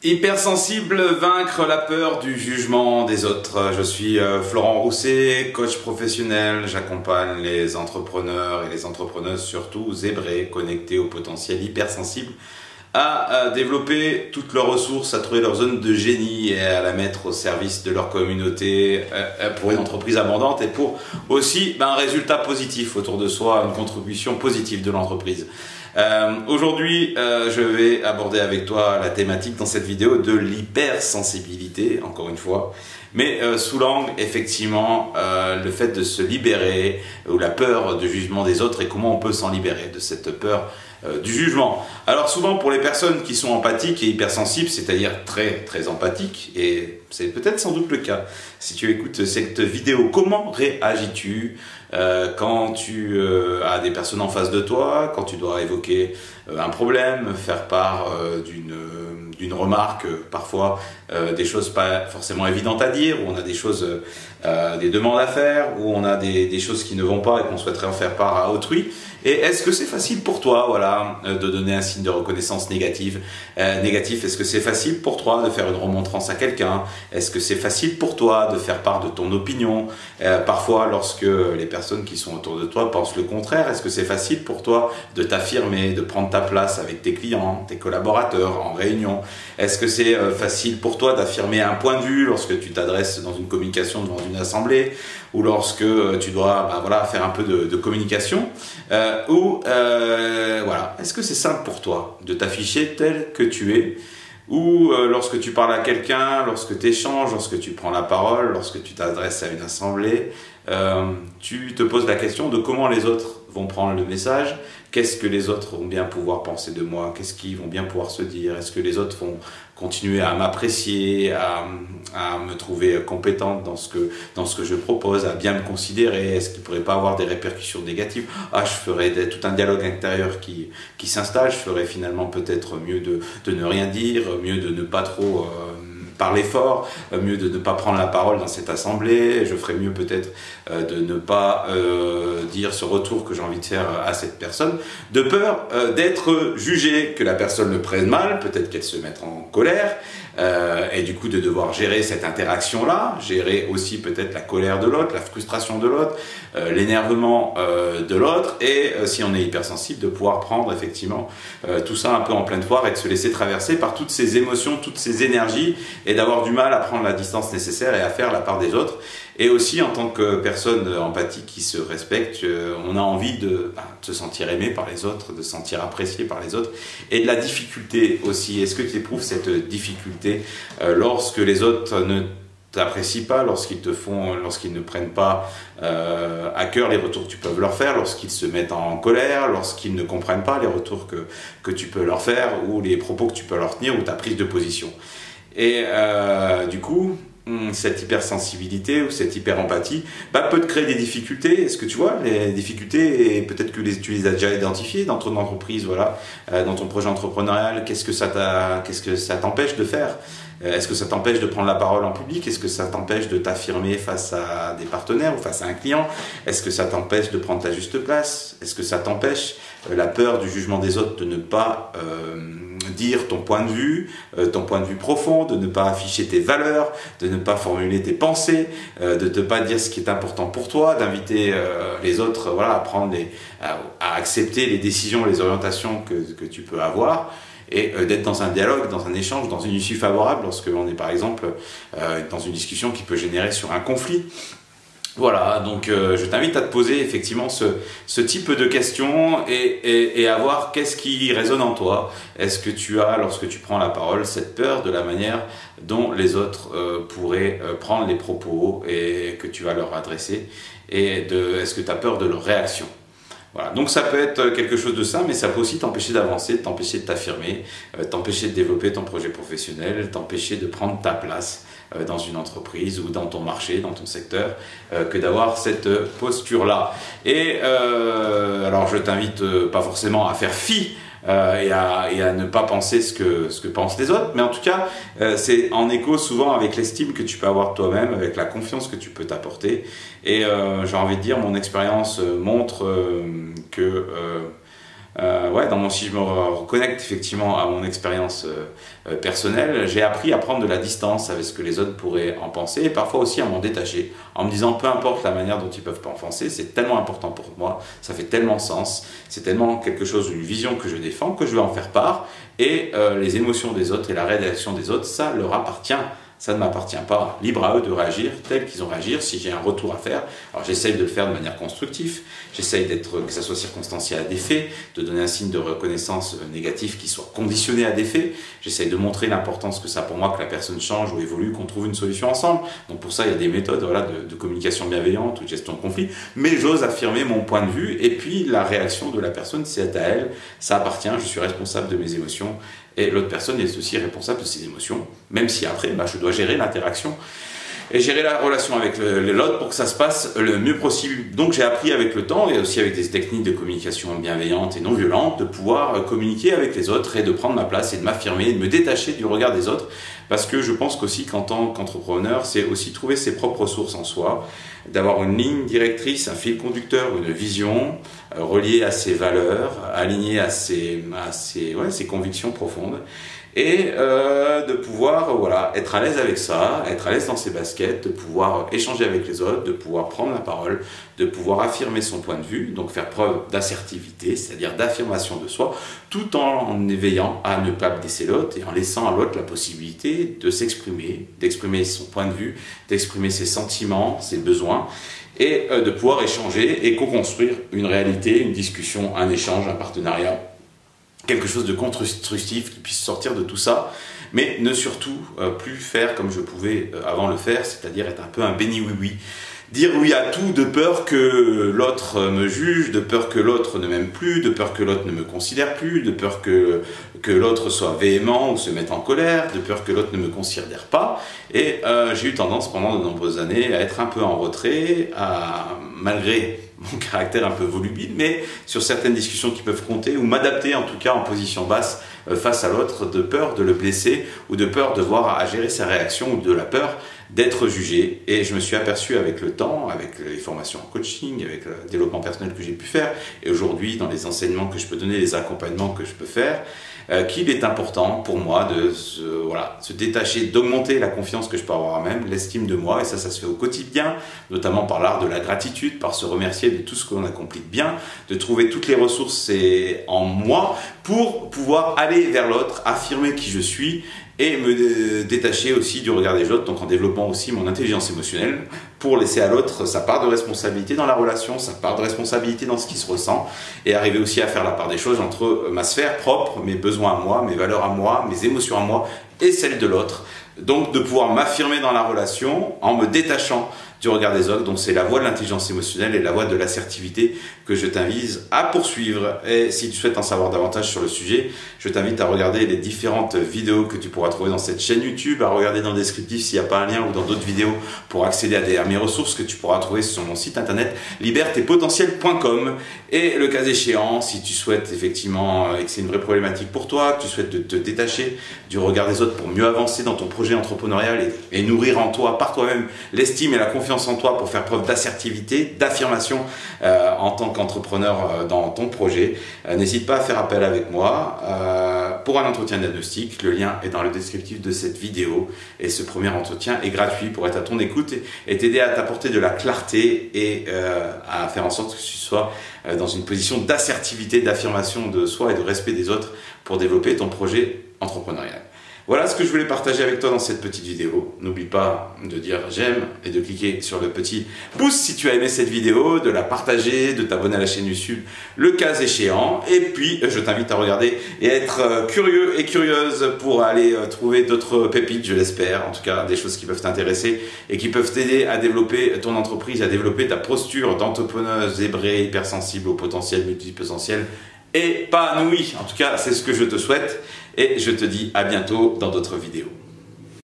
Hypersensible, vaincre la peur du jugement des autres. Je suis Florent Rousset, coach professionnel. J'accompagne les entrepreneurs et les entrepreneuses, surtout zébrés, connectés au potentiel hypersensible, à développer toutes leurs ressources, à trouver leur zone de génie et à la mettre au service de leur communauté pour une entreprise abondante et pour aussi un résultat positif autour de soi, une contribution positive de l'entreprise. Aujourd'hui, je vais aborder avec toi la thématique dans cette vidéo de l'hypersensibilité, encore une fois, mais sous l'angle, effectivement, le fait de se libérer ou la peur du jugement des autres et comment on peut s'en libérer de cette peur du jugement. Alors souvent pour les personnes qui sont empathiques et hypersensibles, c'est-à-dire très empathiques, et c'est peut-être sans doute le cas si tu écoutes cette vidéo, comment réagis-tu quand tu as des personnes en face de toi, quand tu dois évoquer un problème, faire part d'une remarque, parfois des choses pas forcément évidentes à dire, où on a des choses, des demandes à faire, où on a des choses qui ne vont pas et qu'on souhaiterait en faire part à autrui. Et est-ce que c'est facile pour toi, voilà, de donner un signe de reconnaissance négatif? Est-ce que c'est facile pour toi de faire une remontrance à quelqu'un? Est-ce que c'est facile pour toi de faire part de ton opinion? Parfois, lorsque les personnes qui sont autour de toi pensent le contraire, est-ce que c'est facile pour toi de t'affirmer, de prendre ta place avec tes clients, tes collaborateurs en réunion? Est-ce que c'est facile pour toi d'affirmer un point de vue lorsque tu t'adresses dans une communication devant une assemblée ou lorsque tu dois faire un peu de communication voilà. Est-ce que c'est simple pour toi de t'afficher tel que tu es ou lorsque tu parles à quelqu'un, lorsque tu échanges, lorsque tu prends la parole, lorsque tu t'adresses à une assemblée, tu te poses la question de comment les autres vont prendre le message, qu'est-ce que les autres vont bien pouvoir penser de moi, qu'est-ce qu'ils vont bien pouvoir se dire, est-ce que les autres vont continuer à m'apprécier, à me trouver compétente dans ce que je propose, à bien me considérer, est-ce qu'il ne pourrait pas avoir des répercussions négatives? Je ferais tout un dialogue intérieur qui s'installe, je ferais finalement peut-être mieux de ne rien dire, mieux de ne pas trop parler fort, mieux de ne pas prendre la parole dans cette assemblée, je ferais mieux peut-être de ne pas dire ce retour que j'ai envie de faire à cette personne, de peur d'être jugé, que la personne le prenne mal, peut-être qu'elle se mette en colère, et du coup de devoir gérer cette interaction-là, gérer aussi peut-être la colère de l'autre, la frustration de l'autre, l'énervement de l'autre, et si on est hypersensible, de pouvoir prendre effectivement tout ça un peu en pleine poire et de se laisser traverser par toutes ces émotions, toutes ces énergies, et d'avoir du mal à prendre la distance nécessaire et à faire la part des autres. Et aussi en tant que personne empathique qui se respecte, on a envie de se sentir aimé par les autres, de se sentir apprécié par les autres, et de la difficulté aussi. Est-ce que tu éprouves cette difficulté lorsque les autres ne t'apprécient pas, lorsqu'ils ne prennent pas à cœur les retours que tu peux leur faire, lorsqu'ils se mettent en colère, lorsqu'ils ne comprennent pas les retours que tu peux leur faire, ou les propos que tu peux leur tenir, ou ta prise de position. Et du coup, cette hypersensibilité ou cette hyperempathie peut te créer des difficultés. Est-ce que tu vois les difficultés, et peut-être que tu les as déjà identifiées dans ton entreprise, voilà, dans ton projet entrepreneurial? Qu'est-ce que ça t'empêche de faire? Est-ce que ça t'empêche de prendre la parole en public? Est-ce que ça t'empêche de t'affirmer face à des partenaires ou face à un client? Est-ce que ça t'empêche de prendre ta juste place? Est-ce que ça t'empêche la peur du jugement des autres de ne pas dire ton point de vue profond, de ne pas afficher tes valeurs, de ne pas formuler tes pensées, de ne pas dire ce qui est important pour toi, d'inviter les autres à à accepter les décisions, les orientations que tu peux avoir, et d'être dans un dialogue, dans un échange, dans une issue favorable lorsque l'on est par exemple dans une discussion qui peut générer sur un conflit. Voilà, donc je t'invite à te poser effectivement ce type de questions et à voir qu'est-ce qui résonne en toi. Est-ce que tu as, lorsque tu prends la parole, cette peur de la manière dont les autres pourraient prendre les propos et que tu vas leur adresser, et est-ce que tu as peur de leur réaction? Voilà. Donc ça peut être quelque chose de ça, mais ça peut aussi t'empêcher d'avancer, t'empêcher de t'affirmer, t'empêcher de développer ton projet professionnel, t'empêcher de prendre ta place dans une entreprise ou dans ton marché, dans ton secteur, que d'avoir cette posture-là. Et alors je t'invite pas forcément à faire fi et à ne pas penser ce que pensent les autres, mais en tout cas c'est en écho souvent avec l'estime que tu peux avoir de toi-même, avec la confiance que tu peux t'apporter. Et j'ai envie de dire, mon expérience montre que Si je me reconnecte effectivement à mon expérience personnelle, j'ai appris à prendre de la distance avec ce que les autres pourraient en penser et parfois aussi à m'en détacher en me disant peu importe la manière dont ils peuvent en penser, c'est tellement important pour moi, ça fait tellement sens, c'est tellement quelque chose, une vision que je défends que je vais en faire part et les émotions des autres et la réaction des autres, ça leur appartient. Ça ne m'appartient pas. Libre à eux de réagir tel qu'ils ont réagi. Si j'ai un retour à faire, alors j'essaye de le faire de manière constructive. J'essaye que ça soit circonstancié à des faits, de donner un signe de reconnaissance négatif qui soit conditionné à des faits. J'essaye de montrer l'importance que ça a pour moi que la personne change ou évolue, qu'on trouve une solution ensemble. Donc pour ça, il y a des méthodes de communication bienveillante ou de gestion de conflit. Mais j'ose affirmer mon point de vue et puis la réaction de la personne, c'est à elle. Ça appartient. Je suis responsable de mes émotions. Et l'autre personne est aussi responsable de ses émotions, même si après, je dois gérer l'interaction et gérer la relation avec l'autre pour que ça se passe le mieux possible. Donc j'ai appris avec le temps et aussi avec des techniques de communication bienveillante et non violente de pouvoir communiquer avec les autres et de prendre ma place et de m'affirmer, de me détacher du regard des autres parce que je pense qu'aussi qu'en tant qu'entrepreneur, c'est aussi trouver ses propres ressources en soi, d'avoir une ligne directrice, un fil conducteur, une vision reliée à ses valeurs, alignée à ses convictions profondes et de pouvoir être à l'aise avec ça, être à l'aise dans ses baskets, de pouvoir échanger avec les autres, de pouvoir prendre la parole, de pouvoir affirmer son point de vue, donc faire preuve d'assertivité, c'est-à-dire d'affirmation de soi, tout en éveillant à ne pas blesser l'autre et en laissant à l'autre la possibilité de s'exprimer, d'exprimer son point de vue, d'exprimer ses sentiments, ses besoins, et de pouvoir échanger et co-construire une réalité, une discussion, un échange, un partenariat, quelque chose de constructif qui puisse sortir de tout ça, mais ne surtout plus faire comme je pouvais avant le faire, c'est-à-dire être un peu un béni oui-oui. Dire oui à tout de peur que l'autre me juge, de peur que l'autre ne m'aime plus, de peur que l'autre ne me considère plus, de peur que l'autre soit véhément ou se mette en colère, de peur que l'autre ne me considère pas. Et j'ai eu tendance pendant de nombreuses années à être un peu en retrait, malgré mon caractère un peu volubile, mais sur certaines discussions qui peuvent compter, ou m'adapter en tout cas en position basse face à l'autre, de peur de le blesser, ou de peur de voir à gérer sa réaction, ou de la peur d'être jugé. Et je me suis aperçu avec le temps, avec les formations en coaching, avec le développement personnel que j'ai pu faire, et aujourd'hui dans les enseignements que je peux donner, les accompagnements que je peux faire, qu'il est important pour moi de se détacher, d'augmenter la confiance que je peux avoir en moi-même, l'estime de moi, et ça se fait au quotidien, notamment par l'art de la gratitude, par se remercier de tout ce qu'on accomplit de bien, de trouver toutes les ressources en moi pour pouvoir aller vers l'autre, affirmer qui je suis et me détacher aussi du regard des autres, donc en développant aussi mon intelligence émotionnelle pour laisser à l'autre sa part de responsabilité dans la relation, sa part de responsabilité dans ce qui se ressent et arriver aussi à faire la part des choses entre ma sphère propre, mes besoins à moi, mes valeurs à moi, mes émotions à moi et celles de l'autre. Donc de pouvoir m'affirmer dans la relation en me détachant du regard des autres. Donc c'est la voie de l'intelligence émotionnelle et la voie de l'assertivité que je t'invite à poursuivre. Et si tu souhaites en savoir davantage sur le sujet, je t'invite à regarder les différentes vidéos que tu pourras trouver dans cette chaîne YouTube, à regarder dans le descriptif s'il n'y a pas un lien ou dans d'autres vidéos pour accéder à mes ressources que tu pourras trouver sur mon site internet libertepotentiel.com. Et le cas échéant, si tu souhaites effectivement et que c'est une vraie problématique pour toi, que tu souhaites te détacher du regard des autres pour mieux avancer dans ton projet entrepreneurial et nourrir en toi, par toi-même, l'estime et la confiance en toi pour faire preuve d'assertivité, d'affirmation en tant qu'entrepreneur dans ton projet, n'hésite pas à faire appel avec moi pour un entretien diagnostic. Le lien est dans le descriptif de cette vidéo et ce premier entretien est gratuit pour être à ton écoute et t'aider à t'apporter de la clarté et à faire en sorte que tu sois dans une position d'assertivité, d'affirmation de soi et de respect des autres pour développer ton projet entrepreneurial. Voilà ce que je voulais partager avec toi dans cette petite vidéo. N'oublie pas de dire j'aime et de cliquer sur le petit pouce si tu as aimé cette vidéo, de la partager, de t'abonner à la chaîne YouTube le cas échéant. Et puis je t'invite à regarder et à être curieux et curieuse pour aller trouver d'autres pépites, je l'espère. En tout cas des choses qui peuvent t'intéresser et qui peuvent t'aider à développer ton entreprise, à développer ta posture d'entrepreneuse zébrée, hypersensible au potentiel, multipotentiel épanoui. En tout cas, c'est ce que je te souhaite et je te dis à bientôt dans d'autres vidéos.